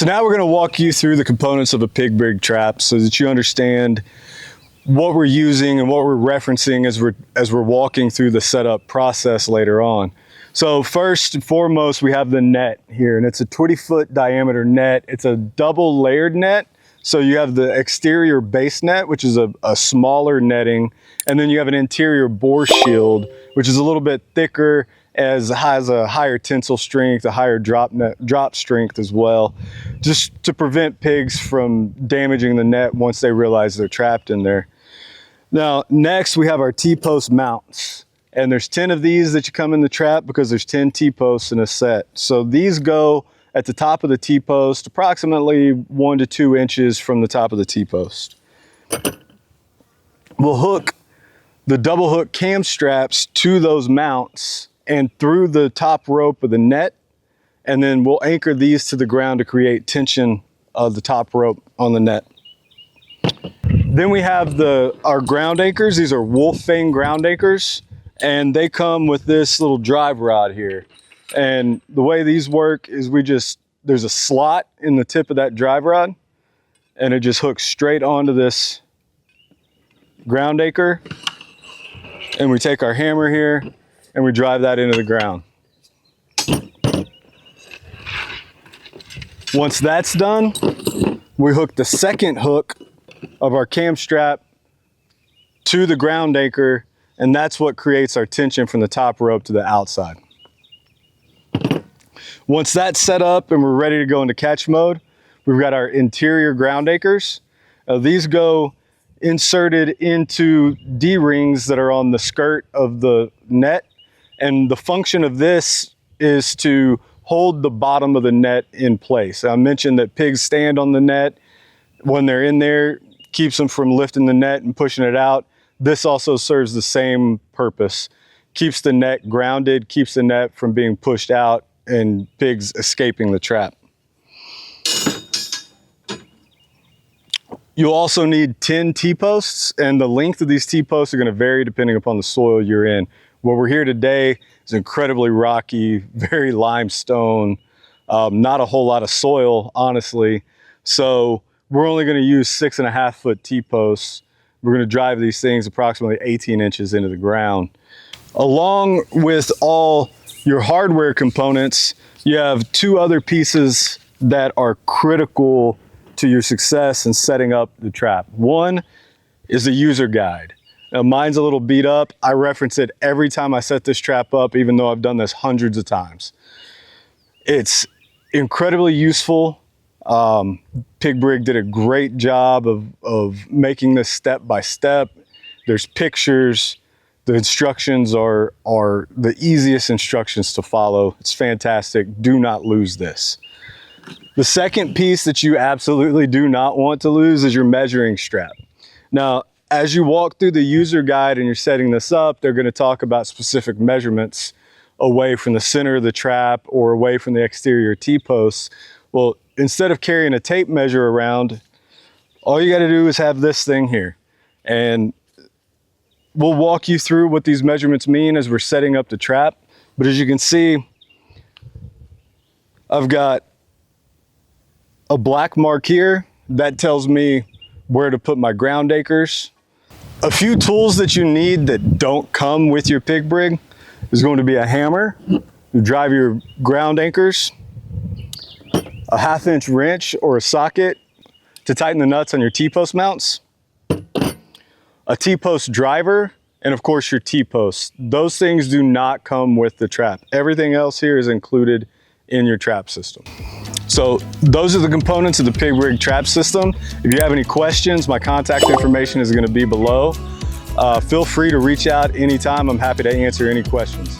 So now we're going to walk you through the components of a pig brig trap so that you understand what we're using and what we're referencing as we're walking through the setup process later on. So first and foremost, we have the net here, and it's a 20-foot diameter net. It's a double layered net. So you have the exterior base net, which is a smaller netting, and then you have an interior bore shield, which is a little bit thicker, has a higher tensile strength, a higher drop strength as well, just to prevent pigs from damaging the net once they realize they're trapped in there. Now, next we have our T-post mounts, and there's 10 of these that you come in the trap because there's 10 T-posts in a set. So these go at the top of the T-post, approximately 1 to 2 inches from the top of the T-post. We'll hook the double hook cam straps to those mounts and through the top rope of the net, and then we'll anchor these to the ground to create tension of the top rope on the net. Then we have our ground anchors. These are Fang ground anchors, and they come with this little drive rod here. And the way these work is there's a slot in the tip of that drive rod, and it just hooks straight onto this ground anchor. And we take our hammer here and we drive that into the ground. Once that's done, we hook the second hook of our cam strap to the ground anchor, and that's what creates our tension from the top rope to the outside. Once that's set up and we're ready to go into catch mode, we've got our interior ground anchors. These go inserted into D-rings that are on the skirt of the net. And the function of this is to hold the bottom of the net in place. I mentioned that pigs stand on the net. When they're in there, keeps them from lifting the net and pushing it out. This also serves the same purpose. Keeps the net grounded, keeps the net from being pushed out and pigs escaping the trap. You'll also need 10 T-posts, and the length of these T-posts are going to vary depending upon the soil you're in. Where we're here today is incredibly rocky, very limestone, not a whole lot of soil, honestly. So we're only going to use 6.5-foot T-posts. We're going to drive these things approximately 18 inches into the ground. Along with all your hardware components, you have 2 other pieces that are critical to your success in setting up the trap. One is a user guide. Now, mine's a little beat up. I reference it every time I set this trap up, even though I've done this hundreds of times. It's incredibly useful. Pig Brig did a great job of making this step by step. There's pictures. The instructions are the easiest instructions to follow. It's fantastic. Do not lose this. The second piece that you absolutely do not want to lose is your measuring strap. Now, as you walk through the user guide and you're setting this up, they're going to talk about specific measurements away from the center of the trap or away from the exterior T-posts. Well, instead of carrying a tape measure around, all you got to do is have this thing here. And we'll walk you through what these measurements mean as we're setting up the trap. But as you can see, I've got a black mark here that tells me where to put my ground anchors. A few tools that you need that don't come with your pig brig is going to be a hammer to drive your ground anchors, a 1/2-inch wrench or a socket to tighten the nuts on your T-post mounts, a T-post driver, and of course your T-posts. Those things do not come with the trap. Everything else here is included in your trap system. So those are the components of the Pig Brig trap system. If you have any questions, my contact information is going to be below. Feel free to reach out anytime. I'm happy to answer any questions.